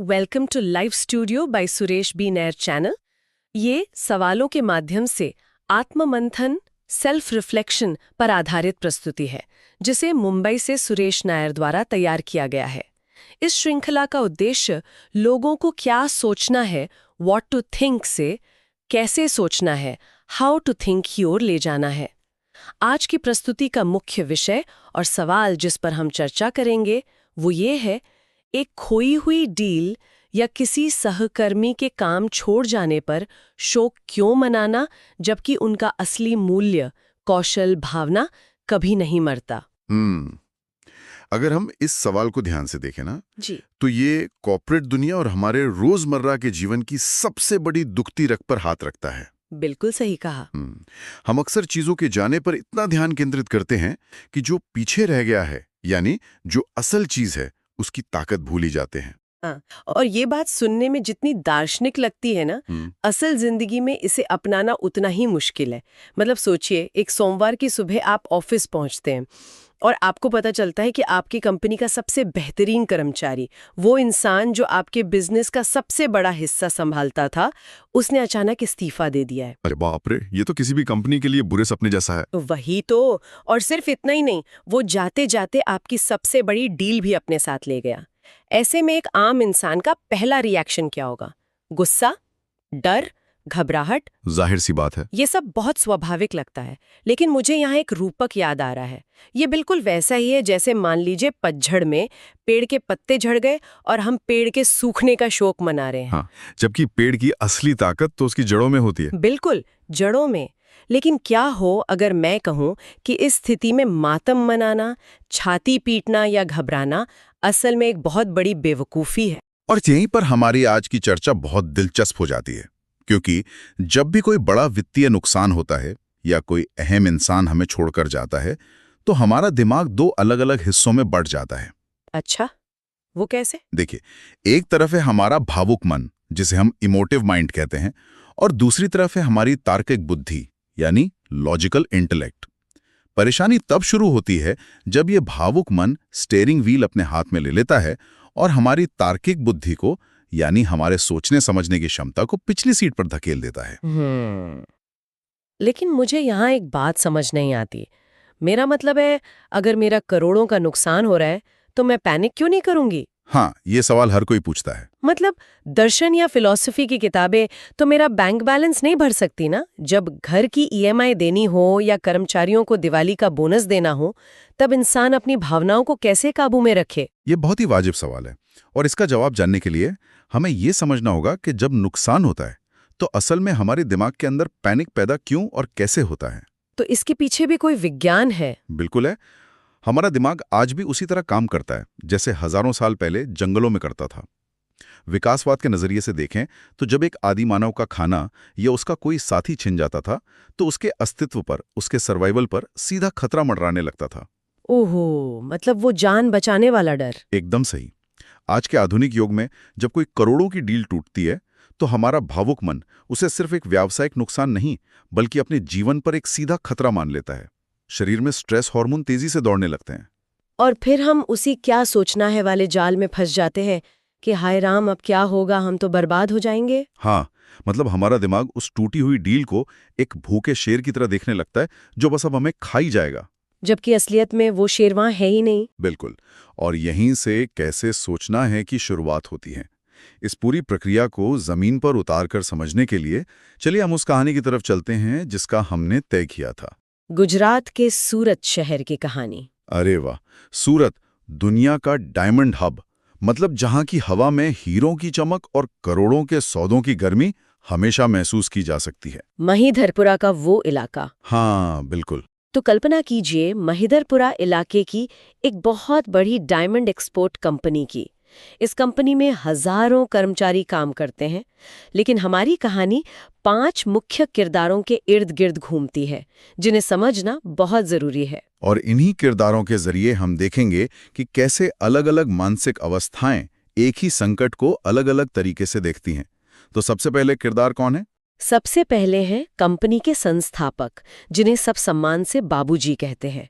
Welcome to live studio by Suresh B Nair channel. ये सवालों के माध्यम से आत्ममंथन, सेल्फ रिफ्लेक्शन पर आधारित प्रस्तुति है, जिसे मुंबई से सुरेश नायर द्वारा तैयार किया गया है। इस श्रृंखला का उद्देश्य लोगों को क्या सोचना है, व्हाट टू थिंक से कैसे सोचना है, हाउ टू थिंक की ओर ले जाना है। आज की प्रस्तुति का मुख्य विषय और सवाल जिस पर हम चर्चा करेंगे वो ये है, एक खोई हुई डील या किसी सहकर्मी के काम छोड़ जाने पर शोक क्यों मनाना, जबकि उनका असली मूल्य, कौशल, भावना कभी नहीं मरता। अगर हम इस सवाल को ध्यान से देखें ना जी, तो ये कॉर्पोरेट दुनिया और हमारे रोजमर्रा के जीवन की सबसे बड़ी दुखती रग पर हाथ रखता है। बिल्कुल सही कहा। हम अक्सर चीजों के जाने पर इतना ध्यान केंद्रित करते हैं कि जो पीछे रह गया है, यानी जो असल चीज है, उसकी ताकत भूल ही जाते हैं। हाँ, और ये बात सुनने में जितनी दार्शनिक लगती है ना, असल जिंदगी में इसे अपनाना उतना ही मुश्किल है। मतलब सोचिए, एक सोमवार की सुबह आप ऑफिस पहुंचते हैं और आपको पता चलता है कि आपकी कंपनी का सबसे बेहतरीन कर्मचारी, वो इंसान जो आपके बिजनेस का सबसे बड़ा हिस्सा संभालता था, उसने अचानक इस्तीफा दे दिया है। अरे बाप रे, ये तो किसी भी कंपनी के लिए बुरे सपने जैसा है। वही तो। और सिर्फ इतना ही नहीं, वो जाते जाते आपकी सबसे बड़ी डील भी अपने साथ ले गया। ऐसे में एक आम इंसान का पहला रिएक्शन क्या होगा? गुस्सा, डर, घबराहट। जाहिर सी बात है। ये सब बहुत स्वाभाविक लगता है, लेकिन मुझे यहाँ एक रूपक याद आ रहा है। ये बिल्कुल वैसा ही है जैसे मान लीजिए पतझड़ में पेड़ के पत्ते झड़ गए और हम पेड़ के सूखने का शोक मना रहे हैं। हाँ, जबकि पेड़ की असली ताकत तो उसकी जड़ों में होती है। बिल्कुल, जड़ों में। लेकिन क्या हो अगर मैं कहूँ कि इस स्थिति में मातम मनाना, छाती पीटना या घबराना असल में एक बहुत बड़ी बेवकूफ़ी है। और यहीं पर हमारी आज की चर्चा बहुत दिलचस्प हो जाती है, क्योंकि जब भी कोई बड़ा वित्तीय नुकसान होता है या कोई अहम इंसान हमें छोड़कर जाता है, तो हमारा दिमाग दो अलग-अलग हिस्सों में बंट जाता है। अच्छा, वो कैसे? देखिए, एक तरफ है हमारा भावुक मन, जिसे हम इमोटिव माइंड कहते हैं, और दूसरी तरफ है हमारी तार्किक बुद्धि, यानी लॉजिकल इंटेलेक्ट। परेशानी तब शुरू होती है जब ये भावुक मन स्टीयरिंग व्हील अपने हाथ में ले लेता है और हमारी तार्किक बुद्धि को, यानी हमारे सोचने समझने की क्षमता को, पिछली सीट पर धकेल देता है। लेकिन मुझे यहाँ एक बात समझ नहीं आती। मेरा मतलब है, अगर मेरा करोड़ों का नुकसान हो रहा है तो मैं पैनिक क्यों नहीं करूंगी? हाँ, ये सवाल हर कोई पूछता है। मतलब दर्शन या फिलॉसफी की किताबें तो मेरा बैंक बैलेंस नहीं भर सकती ना। जब घर की ईएमआई देनी हो या कर्मचारियों को दिवाली का बोनस देना हो, तब इंसान अपनी भावनाओं को कैसे काबू में रखे? ये बहुत ही वाजिब सवाल है, और इसका जवाब जानने के लिए हमें ये समझना होगा कि जब नुकसान होता है तो असल में हमारे दिमाग के अंदर पैनिक पैदा क्यों और कैसे होता है। तो इसके पीछे भी कोई विज्ञान है? बिल्कुल है। हमारा दिमाग आज भी उसी तरह काम करता है जैसे हजारों साल पहले जंगलों में करता था। विकासवाद के नजरिए से देखें तो जब एक आदि मानव का खाना या उसका कोई साथी छिन जाता था, तो उसके अस्तित्व पर, उसके सर्वाइवल पर सीधा खतरा मंडराने लगता था। ओहो, मतलब वो जान बचाने वाला डर। एकदम सही। आज के आधुनिक युग में जब कोई करोड़ों की डील टूटती है, तो हमारा भावुक मन उसे सिर्फ एक व्यावसायिक नुकसान नहीं, बल्कि अपने जीवन पर एक सीधा खतरा मान लेता है। शरीर में स्ट्रेस हार्मोन तेजी से दौड़ने लगते हैं। और फिर हम उसी क्या सोचना है वाले जाल में फंस जाते हैं कि हाय राम, अब क्या होगा, हम तो बर्बाद हो जाएंगे। हाँ, मतलब हमारा दिमाग उस टूटी हुई डील को एक भूखे शेर की तरह देखने लगता है, जो बस अब हमें खा ही जाएगा। जबकि असलियत में वो शेर वहां है ही नहीं। बिल्कुल। और यहीं से कैसे सोचना है की शुरुआत होती है। इस पूरी प्रक्रिया को जमीन पर उतारकर समझने के लिए चलिए हम उस कहानी की तरफ चलते हैं जिसका हमने तय किया था। गुजरात के सूरत शहर की कहानी। अरे वाह, सूरत, दुनिया का डायमंड हब, मतलब जहां की हवा में हीरों की चमक और करोड़ों के सौदों की गर्मी हमेशा महसूस की जा सकती है। महिधरपुरा का वो इलाका। हाँ बिल्कुल। तो कल्पना कीजिए महिधरपुरा इलाके की एक बहुत बड़ी डायमंड एक्सपोर्ट कंपनी की। इस कंपनी में हजारों कर्मचारी काम करते हैं, लेकिन हमारी कहानी 5 मुख्य किरदारों के इर्द गिर्द घूमती है, जिन्हें समझना बहुत जरूरी है। और इन्हीं किरदारों के जरिए हम देखेंगे कि कैसे अलग-अलग मानसिक अवस्थाएं एक ही संकट को अलग-अलग तरीके से देखती हैं। तो सबसे पहले किरदार कौन है? सबसे पहले हैं कंपनी के संस्थापक, जिन्हें सब सम्मान से बाबूजी कहते हैं।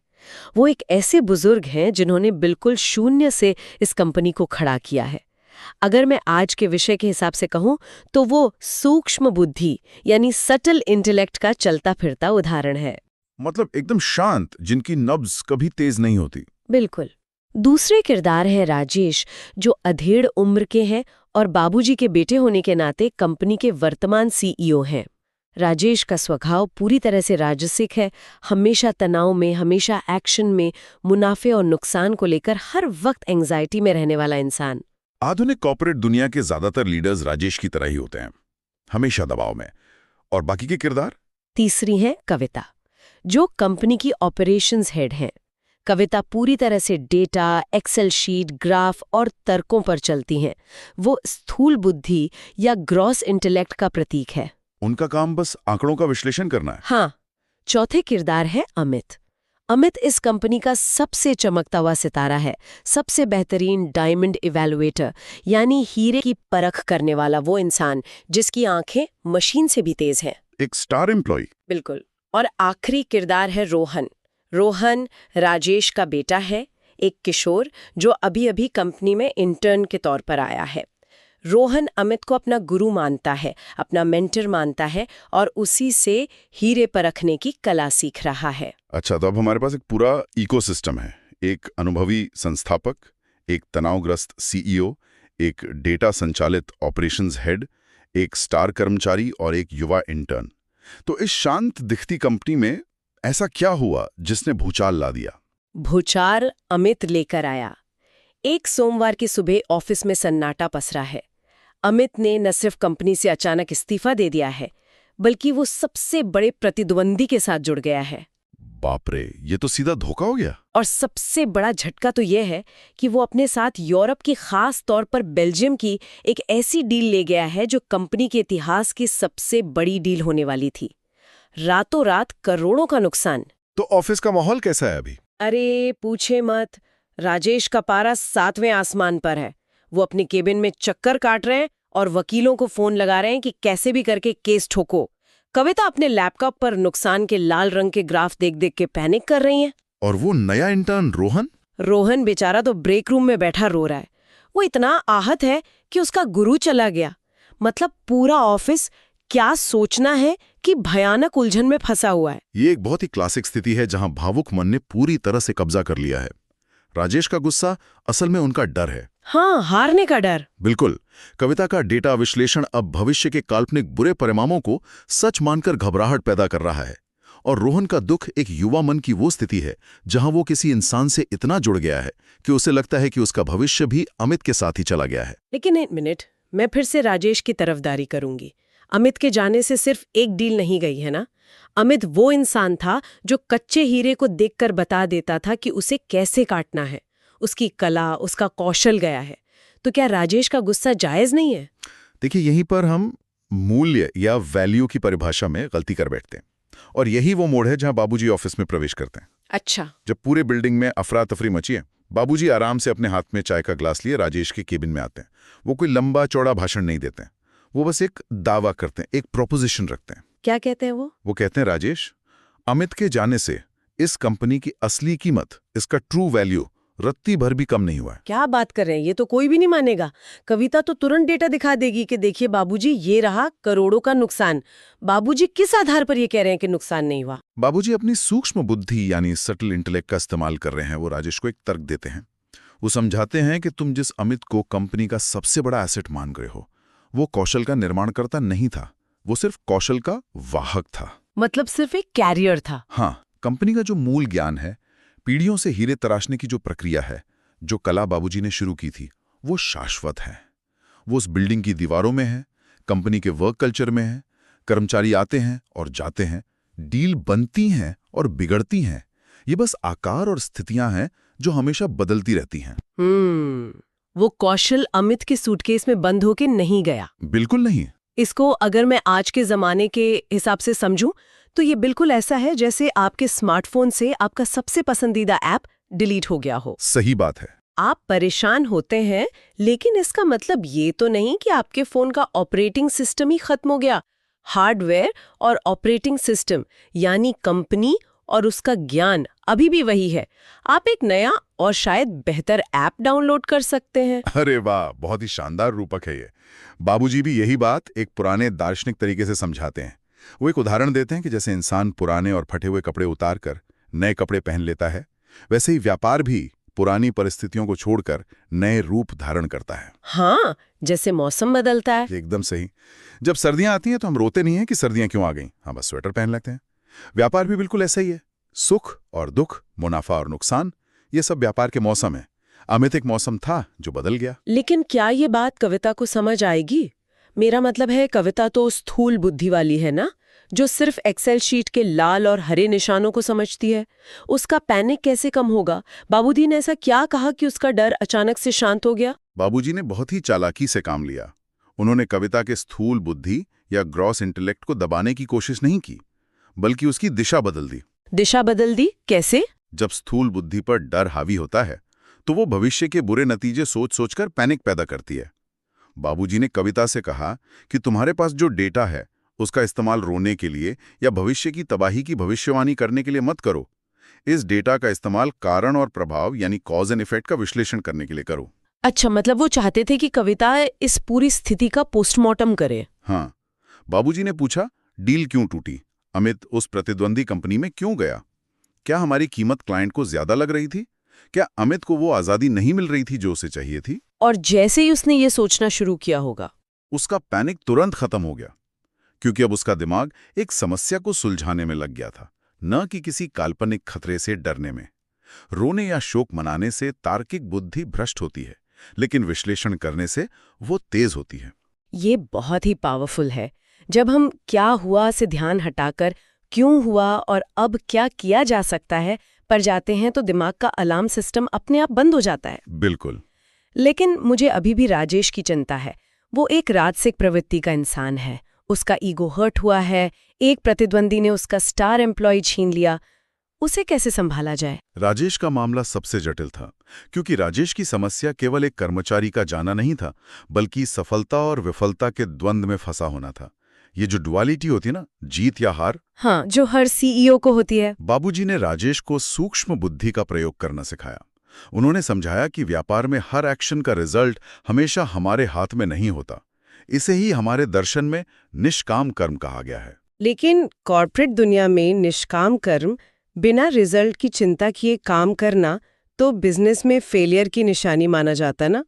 वो एक ऐसे बुजुर्ग हैं जिन्होंने बिल्कुल शून्य से इस कंपनी को खड़ा किया है। अगर मैं आज के विषय के हिसाब से कहूं तो वो सूक्ष्म बुद्धि यानी सटल इंटेलेक्ट का चलता फिरता उदाहरण है। मतलब एकदम शांत, जिनकी नब्ज कभी तेज नहीं होती। बिल्कुल। दूसरे किरदार है राजेश, जो अधेड़ उम्र के हैं और बाबूजी के बेटे होने के नाते कंपनी के वर्तमान सीईओ हैं। राजेश का स्वभाव पूरी तरह से राजसिक है, हमेशा तनाव में, हमेशा एक्शन में, मुनाफे और नुकसान को लेकर हर वक्त एंग्जाइटी में रहने वाला इंसान। आधुनिक कॉर्पोरेट दुनिया के ज्यादातर लीडर्स राजेश की तरह ही होते हैं, हमेशा दबाव में। और बाकी के किरदार? तीसरी है कविता, जो कंपनी की ऑपरेशंस हेड हैं। कविता पूरी तरह से डेटा, एक्सेल शीट, ग्राफ और तर्कों पर चलती हैं। वो स्थूल बुद्धि या ग्रॉस इंटेलेक्ट का प्रतीक है। उनका काम बस आंकड़ों का विश्लेषण करना है। हाँ। चौथे किरदार है अमित। अमित इस कंपनी का सबसे चमकता हुआ सितारा है, सबसे बेहतरीन डायमंड इवैल्यूएटर, यानी हीरे की परख करने वाला वो इंसान जिसकी आंखें मशीन से भी तेज हैं। एक स्टार एम्प्लॉय। बिल्कुल। और आखिरी किरदार है रोहन। रोहन राजेश का बेटा है, एक किशोर जो अभी अभी कंपनी में इंटर्न के तौर पर आया है। रोहन अमित को अपना गुरु मानता है, अपना मेंटर मानता है और उसी से हीरे परखने की कला सीख रहा है। अच्छा, तो अब हमारे पास एक पूरा इकोसिस्टम है। एक अनुभवी संस्थापक, एक तनावग्रस्त सीईओ, एक डेटा संचालित ऑपरेशंस हेड, एक स्टार कर्मचारी और एक युवा इंटर्न। तो इस शांत दिखती कंपनी में ऐसा क्या हुआ जिसने भूचाल ला दिया? भूचाल अमित लेकर आया। एक सोमवार की सुबह ऑफिस में सन्नाटा पसरा है। अमित ने न सिर्फ कंपनी से अचानक इस्तीफा दे दिया है, बल्कि वो सबसे बड़े प्रतिद्वंदी के साथ जुड़ गया है। बाप रे, ये तो सीधा धोखा हो गया। और सबसे बड़ा झटका तो ये है कि वो अपने साथ यूरोप की, खास तौर पर बेल्जियम की एक ऐसी डील ले गया है जो कंपनी के इतिहास की सबसे बड़ी डील होने वाली थी। रातों रात करोड़ों का नुकसान। तो ऑफिस का माहौल कैसा है अभी? अरे पूछे मत, राजेश का पारा 7वें आसमान पर है। वो अपने केबिन में चक्कर काट रहे हैं और वकीलों को फोन लगा रहे हैं कि कैसे भी करके केस ठोको। कविता अपने लैपटॉप पर नुकसान के लाल रंग के ग्राफ देख देख के पैनिक कर रही हैं। और वो नया इंटर्न रोहन बेचारा तो ब्रेक रूम में बैठा रो रहा है। वो इतना आहत है कि उसका गुरु चला गया। मतलब पूरा ऑफिस क्या सोचना है कि भयानक उलझन में फंसा हुआ है। ये एक बहुत ही क्लासिक स्थिति है जहां भावुक मन ने पूरी तरह से कब्जा कर लिया है। राजेश का गुस्सा असल में उनका डर है। हाँ, हारने का डर। बिल्कुल। कविता का डेटा विश्लेषण अब भविष्य के काल्पनिक बुरे परिणामों को सच मानकर घबराहट पैदा कर रहा है। और रोहन का दुख एक युवा मन की वो स्थिति है जहां वो किसी इंसान से इतना जुड़ गया है कि उसे लगता है कि उसका भविष्य भी अमित के साथ ही चला गया है। लेकिन एक मिनट, मैं फिर से राजेश की तरफदारी करूंगी। अमित के जाने से सिर्फ एक डील नहीं गई है ना। अमित वो इंसान था जो कच्चे हीरे को देखकर बता देता था कि उसे कैसे काटना है। उसकी कला, उसका कौशल गया है। तो क्या राजेश का गुस्सा जायज नहीं है? देखिए, यहीं पर हम मूल्य या वैल्यू की परिभाषा में गलती कर बैठते हैं। और यही वो मोड़ है जहां बाबूजी ऑफिस में प्रवेश करते हैं। अच्छा। जब पूरे बिल्डिंग में अफरा तफरी मची है, बाबूजी आराम से अपने हाथ में चाय का ग्लास लिए राजेश के केबिन में आते हैं। वो कोई लंबा चौड़ा भाषण नहीं देते हैं, वो बस एक दावा करते हैं, एक प्रोपोजिशन रखते हैं। क्या कहते हैं वो? वो कहते हैं, राजेश, अमित के जाने से इस कंपनी की असली कीमत, इसका ट्रू वैल्यू रत्ती भर भी कम नहीं हुआ है। क्या बात कर रहे हैं, ये तो कोई भी नहीं मानेगा। कविता तो तुरंत डेटा दिखा देगी कि देखिए बाबूजी, ये रहा करोड़ों का नुकसान। बाबूजी किस आधार पर ये कह रहे हैं कि नुकसान नहीं हुआ? बाबूजी अपनी सूक्ष्म बुद्धि यानी सटल इंटेलेक्ट का इस्तेमाल कर रहे हैं। वो राजेश को एक तर्क देते हैं। वो समझाते हैं कि तुम जिस अमित को कंपनी का सबसे बड़ा एसेट मान गए हो, वो कौशल का निर्माणकर्ता नहीं था, वो सिर्फ कौशल का वाहक था। मतलब सिर्फ एक कैरियर था। हाँ, कंपनी का जो मूल ज्ञान है, पीढ़ियों से हीरे तराशने की जो प्रक्रिया है, जो कला बाबूजी ने शुरू की थी, वो शाश्वत है। वो उस बिल्डिंग की दीवारों में है, कंपनी के वर्क कल्चर में है। कर्मचारी आते हैं और जाते हैं, डील बनती हैं और बिगड़ती हैं। ये बस आकार और स्थितियां हैं जो हमेशा बदलती रहती हैं। वो कौशल अमित के सूटकेस में बंद होके नहीं गया। बिल्कुल नहीं। इसको अगर मैं आज के जमाने के हिसाब से समझूं तो ये बिल्कुल ऐसा है जैसे आपके स्मार्टफोन से आपका सबसे पसंदीदा ऐप डिलीट हो गया हो। सही बात है। आप परेशान होते हैं, लेकिन इसका मतलब ये तो नहीं कि आपके फोन का ऑपरेटिंग सिस्टम ही खत्म हो गया। हार्डवेयर और ऑपरेटिंग सिस्टम यानी कंपनी और उसका ज्ञान अभी भी वही है, आप एक नया और शायद बेहतर ऐप डाउनलोड कर सकते हैं। अरे वाह, बहुत ही शानदार रूपक है ये। बाबूजी भी यही बात एक पुराने दार्शनिक तरीके से समझाते हैं। वो एक उदाहरण देते हैं कि जैसे इंसान पुराने और फटे हुए कपड़े उतार कर नए कपड़े पहन लेता है, वैसे ही व्यापार भी पुरानी परिस्थितियों को छोड़कर नए रूप धारण करता है। हाँ, जैसे मौसम बदलता है। एकदम सही। जब सर्दियां आती हैं तो हम रोते नहीं हैं कि सर्दियां क्यों आ गईं, हम बस स्वेटर पहन लेते हैं। व्यापार भी बिल्कुल ऐसा ही है। सुख और दुख, मुनाफा और नुकसान, ये सब व्यापार के मौसम है। अमित एक मौसम था जो बदल गया। लेकिन क्या ये बात कविता को समझ आएगी? मेरा मतलब है, कविता तो स्थूल बुद्धि वाली है ना, जो सिर्फ एक्सेल शीट के लाल और हरे निशानों को समझती है। उसका पैनिक कैसे कम होगा? बाबूजी ने ऐसा क्या कहा कि उसका डर अचानक से शांत हो गया? बाबूजी ने बहुत ही चालाकी से काम लिया। उन्होंने कविता के स्थूल बुद्धि या ग्रॉस इंटेलेक्ट को दबाने की कोशिश नहीं की, बल्कि उसकी दिशा बदल दी। दिशा बदल दी? कैसे? जब स्थूल बुद्धि पर डर हावी होता है तो वो भविष्य के बुरे नतीजे सोच सोचकर पैनिक पैदा करती है। बाबूजी ने कविता से कहा कि तुम्हारे पास जो डेटा है उसका इस्तेमाल रोने के लिए या भविष्य की तबाही की भविष्यवाणी करने के लिए मत करो। इस डेटा का इस्तेमाल कारण और प्रभाव यानी कॉज एंड इफेक्ट का विश्लेषण करने के लिए करो। अच्छा, मतलब वो चाहते थे कि कविता इस पूरी स्थिति का पोस्टमार्टम करे। हाँ। बाबूजी ने पूछा, डील क्यों टूटी? अमित उस प्रतिद्वंदी कंपनी में क्यों गया? क्या हमारी कीमत क्लाइंट को ज्यादा लग रही थी? क्या अमित को वो आजादी नहीं मिल रही थी जो उसे चाहिए थी? और जैसे ही उसने ये सोचना शुरू किया होगा, उसका पैनिक तुरंत खत्म हो गया, क्योंकि अब उसका दिमाग एक समस्या को सुलझाने में लग गया था, न कि किसी काल्पनिक खतरे से डरने में। रोने या शोक मनाने से तार्किक बुद्धि भ्रष्ट होती है, लेकिन विश्लेषण करने से वो तेज होती है। ये बहुत ही पावरफुल है। जब हम क्या हुआ से ध्यान हटाकर क्यों हुआ और अब क्या किया जा सकता है पर जाते हैं, तो दिमाग का अलार्म सिस्टम अपने आप बंद हो जाता है। बिल्कुल। लेकिन मुझे अभी भी राजेश की चिंता है। वो एक राजसिक प्रवृत्ति का इंसान है। उसका ईगो हर्ट हुआ है, एक प्रतिद्वंदी ने उसका स्टार एम्प्लॉय छीन लिया। उसे कैसे संभाला जाए? राजेश का मामला सबसे जटिल था, क्योंकि राजेश की समस्या केवल एक कर्मचारी का जाना नहीं था, बल्कि सफलता और विफलता के द्वंद्व में फंसा होना था। ये जो डुअलिटी होती है ना, जीत या हार, हाँ, जो हर सीईओ को होती है। बाबूजी ने राजेश को सूक्ष्म बुद्धि का प्रयोग करना सिखाया। उन्होंने समझाया कि व्यापार में हर एक्शन का रिजल्ट हमेशा हमारे हाथ में नहीं होता। इसे ही हमारे दर्शन में निष्काम कर्म कहा गया है। लेकिन कॉर्पोरेट दुनिया में निष्काम कर्म, बिना रिजल्ट की चिंता किए काम करना तो बिजनेस में फेलियर की निशानी माना जाता ना।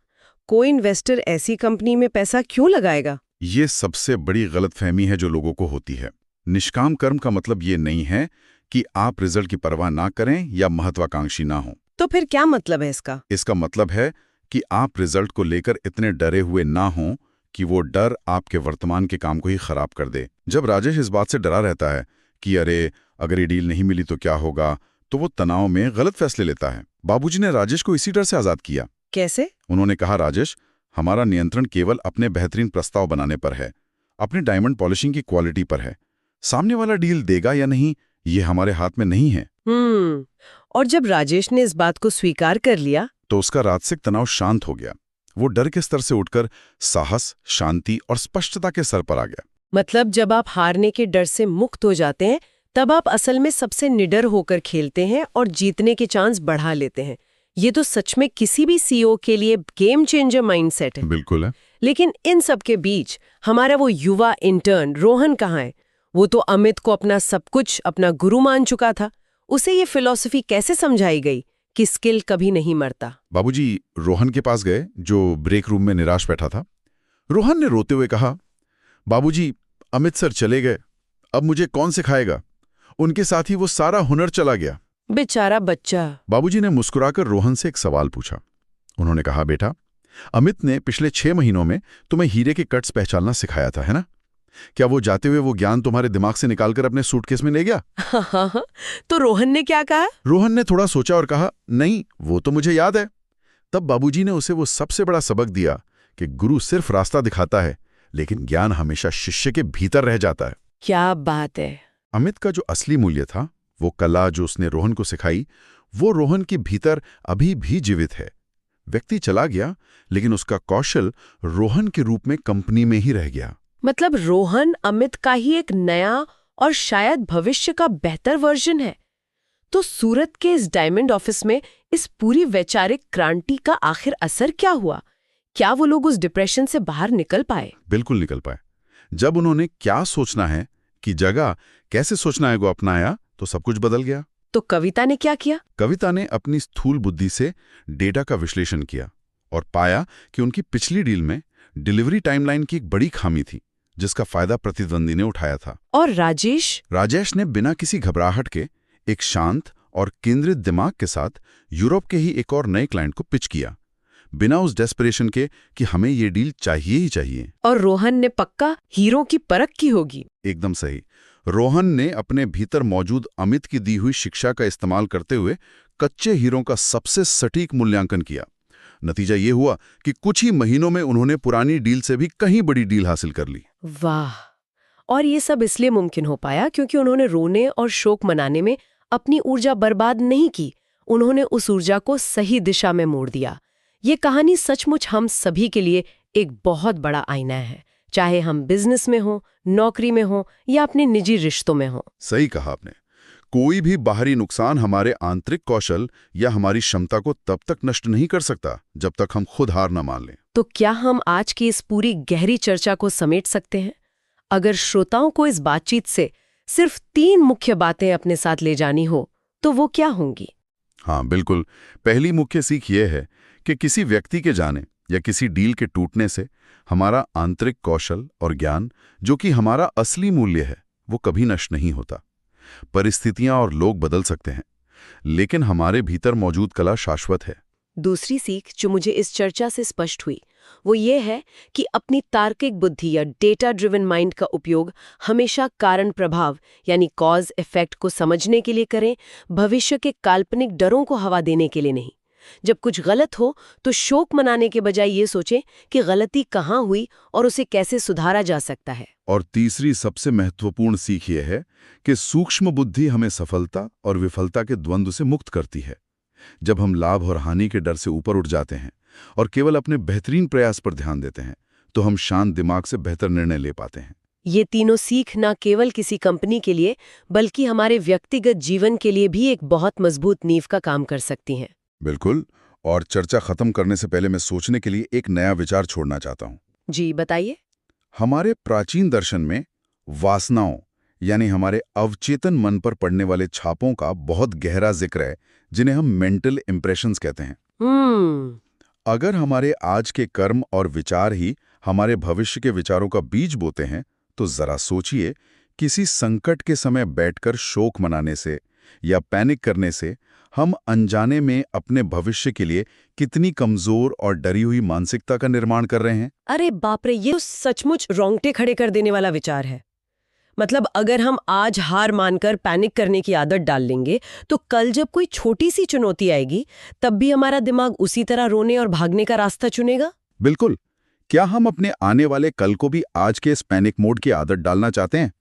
कोई इन्वेस्टर ऐसी कंपनी में पैसा क्यों लगाएगा? ये सबसे बड़ी गलतफहमी है जो लोगों को होती है। निष्काम कर्म का मतलब ये नहीं है कि आप रिजल्ट की परवाह ना करें या महत्वाकांक्षी ना हो। तो फिर क्या मतलब है इसका? इसका मतलब है कि आप रिजल्ट को लेकर इतने डरे हुए ना हों कि वो डर आपके वर्तमान के काम को ही खराब कर दे। जब राजेश इस बात से डरा रहता है कि अरे अगर ये डील नहीं मिली तो क्या होगा, तो वो तनाव में गलत फैसले लेता है। बाबूजी ने राजेश को इसी डर से आजाद किया। कैसे? उन्होंने कहा, राजेश, हमारा नियंत्रण केवल अपने बेहतरीन प्रस्ताव बनाने पर है, अपनी डायमंड पॉलिशिंग की क्वालिटी पर है। सामने वाला डील देगा या नहीं, ये हमारे हाथ में नहीं है। और जब राजेश ने इस बात को स्वीकार कर लिया तो उसका राजसिक तनाव शांत हो गया। वो डर के स्तर से उठकर साहस, शांति और स्पष्टता के स्तर पर आ गया। मतलब जब आप हारने के डर से मुक्त हो जाते हैं, तब आप असल में सबसे निडर होकर खेलते हैं और जीतने के चांस बढ़ा लेते हैं। ये तो सच में किसी भी सीईओ के लिए गेम चेंजर माइंडसेट है। बिल्कुल है। लेकिन इन सब के बीच हमारा वो युवा इंटर्न रोहन कहाँ है? वो तो अमित को अपना सब कुछ, अपना गुरु मान चुका था। उसे ये फिलॉसफी कैसे समझाई गई कि स्किल कभी नहीं मरता? बाबूजी रोहन के पास गए, जो ब्रेक रूम में निराश बैठा था। रोहन ने रोते हुए कहा, बाबूजी, अमित सर चले गए, अब मुझे कौन सिखाएगा? उनके साथ ही वो सारा हुनर चला गया। बेचारा बच्चा। बाबूजी ने मुस्कुराकर रोहन से एक सवाल पूछा। उन्होंने कहा, बेटा, अमित ने पिछले 6 महीनों में तुम्हें हीरे के कट्स पहचानना सिखाया था, है ना? क्या वो जाते हुए वो ज्ञान तुम्हारे दिमाग से निकालकर अपने सूटकेस में ले गया? हाँ। तो रोहन ने क्या कहा? रोहन ने थोड़ा सोचा और कहा, नहीं, वो तो मुझे याद है। तब बाबूजी ने उसे वो सबसे बड़ा सबक दिया कि गुरु सिर्फ रास्ता दिखाता है, लेकिन ज्ञान हमेशा शिष्य के भीतर रह जाता है। क्या बात है। अमित का जो असली मूल्य था, वो कला जो उसने रोहन को सिखाई, वो रोहन के भीतर अभी भी जीवित है। व्यक्ति चला गया, लेकिन उसका कौशल रोहन के रूप में कंपनी में ही रह गया। मतलब रोहन अमित का ही एक नया और शायद भविष्य का बेहतर वर्जन है। तो सूरत के इस डायमंड ऑफिस में इस पूरी वैचारिक क्रांति का आखिर असर क्या हुआ? क्या वो लोग उस डिप्रेशन से बाहर निकल पाए? बिल्कुल निकल पाए। जब उन्होंने क्या सोचना है की जगह कैसे सोचना है को अपनाया तो सब कुछ बदल गया। तो कविता ने क्या किया? कविता ने अपनी स्थूल बुद्धि से डेटा का विश्लेषण किया और पाया कि उनकी पिछली डील में डिलीवरी टाइमलाइन की एक बड़ी खामी थी, जिसका फायदा प्रतिद्वंदी ने उठाया था। और राजेश ने बिना किसी घबराहट के एक शांत और केंद्रित दिमाग के साथ यूरोप के ही एक और नए क्लाइंट को पिच किया, बिना उस डेस्परेशन के कि हमें ये डील चाहिए ही चाहिए। और रोहन ने पक्का हीरो की परख की होगी। एकदम सही। रोहन ने अपने भीतर मौजूद अमित की दी हुई शिक्षा का इस्तेमाल करते हुए कच्चे हीरों का सबसे सटीक मूल्यांकन किया। नतीजा ये हुआ कि कुछ ही महीनों में उन्होंने पुरानी डील से भी कहीं बड़ी डील हासिल कर ली। वाह! और ये सब इसलिए मुमकिन हो पाया क्योंकि उन्होंने रोने और शोक मनाने में अपनी ऊर्जा बर्बाद नहीं की। उन्होंने उस ऊर्जा को सही दिशा में मोड़ दिया। ये कहानी सचमुच हम सभी के लिए एक बहुत बड़ा आईना है, चाहे हम बिजनेस में हो, नौकरी में हो या अपने निजी रिश्तों में हो। सही कहा आपने। कोई भी बाहरी नुकसान हमारे आंतरिक कौशल या हमारी क्षमता को तब तक नष्ट नहीं कर सकता जब तक हम खुद हार न मान लें। तो क्या हम आज की इस पूरी गहरी चर्चा को समेट सकते हैं? अगर श्रोताओं को इस बातचीत से सिर्फ 3 मुख्य बातें अपने साथ ले जानी हो तो वो क्या होंगी? हाँ बिल्कुल। पहली मुख्य सीख ये है कि किसी व्यक्ति के जाने या किसी डील के टूटने से हमारा आंतरिक कौशल और ज्ञान, जो कि हमारा असली मूल्य है, वो कभी नष्ट नहीं होता। परिस्थितियां और लोग बदल सकते हैं, लेकिन हमारे भीतर मौजूद कला शाश्वत है। दूसरी सीख जो मुझे इस चर्चा से स्पष्ट हुई वो ये है कि अपनी तार्किक बुद्धि या डेटा ड्रिवन माइंड का उपयोग हमेशा कारण प्रभाव यानी कॉज इफेक्ट को समझने के लिए करें, भविष्य के काल्पनिक डरों को हवा देने के लिए नहीं। जब कुछ गलत हो तो शोक मनाने के बजाय ये सोचें कि गलती कहाँ हुई और उसे कैसे सुधारा जा सकता है। और तीसरी सबसे महत्वपूर्ण सीख ये है कि सूक्ष्म बुद्धि हमें सफलता और विफलता के द्वंद्व से मुक्त करती है। जब हम लाभ और हानि के डर से ऊपर उठ जाते हैं और केवल अपने बेहतरीन प्रयास पर ध्यान देते हैं, तो हम शांत दिमाग से बेहतर निर्णय ले पाते हैं। ये तीनों सीख न केवल किसी कंपनी के लिए बल्कि हमारे व्यक्तिगत जीवन के लिए भी एक बहुत मजबूत नींव का काम कर सकती हैं। बिल्कुल। और चर्चा खत्म करने से पहले मैं सोचने के लिए एक नया विचार छोड़ना चाहता हूँ। जी बताइए। हमारे प्राचीन दर्शन में वासनाओं यानी हमारे अवचेतन मन पर पड़ने वाले छापों का बहुत गहरा जिक्र है, जिन्हें हम मेंटल इंप्रेशंस कहते हैं। अगर हमारे आज के कर्म और विचार ही हमारे भविष्य के विचारों का बीज बोते हैं, तो जरा सोचिए, किसी संकट के समय बैठकर शोक मनाने से या पैनिक करने से हम अनजाने में अपने भविष्य के लिए कितनी कमजोर और डरी हुई मानसिकता का निर्माण कर रहे हैं। अरे बाप रे, ये तो सचमुच रोंगटे खड़े कर देने वाला विचार है। मतलब अगर हम आज हार मानकर पैनिक करने की आदत डाल लेंगे तो कल जब कोई छोटी सी चुनौती आएगी तब भी हमारा दिमाग उसी तरह रोने और भागने का रास्ता चुनेगा। बिल्कुल। क्या हम अपने आने वाले कल को भी आज के इस पैनिक मोड की आदत डालना चाहते हैं?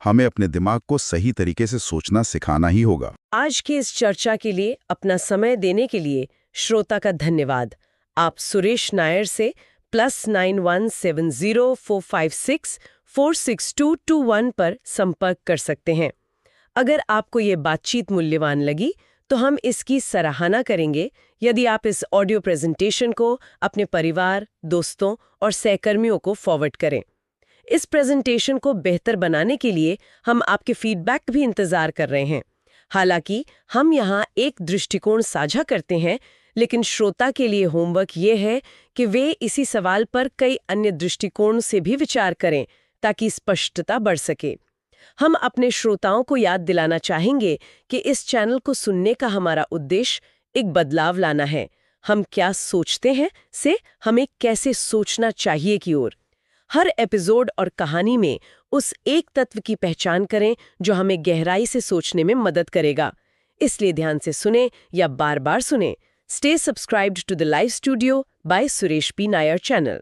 हमें अपने दिमाग को सही तरीके से सोचना सिखाना ही होगा। आज की इस चर्चा के लिए अपना समय देने के लिए श्रोता का धन्यवाद। आप सुरेश नायर से +917045646221 पर संपर्क कर सकते हैं। अगर आपको ये बातचीत मूल्यवान लगी तो हम इसकी सराहना करेंगे यदि आप इस ऑडियो प्रेजेंटेशन को अपने परिवार, दोस्तों और सहकर्मियों को फॉरवर्ड करें। इस प्रेजेंटेशन को बेहतर बनाने के लिए हम आपके फीडबैक भी इंतजार कर रहे हैं। हालांकि हम यहाँ एक दृष्टिकोण साझा करते हैं, लेकिन श्रोता के लिए होमवर्क ये है कि वे इसी सवाल पर कई अन्य दृष्टिकोण से भी विचार करें ताकि स्पष्टता बढ़ सके। हम अपने श्रोताओं को याद दिलाना चाहेंगे कि इस चैनल को सुनने का हमारा उद्देश्य एक बदलाव लाना है। हम क्या सोचते हैं से हमें कैसे सोचना चाहिए की ओर। हर एपिसोड और कहानी में उस एक तत्व की पहचान करें जो हमें गहराई से सोचने में मदद करेगा। इसलिए ध्यान से सुने या बार-बार सुने। Stay subscribed to the Live Studio by Suresh B. Nair channel.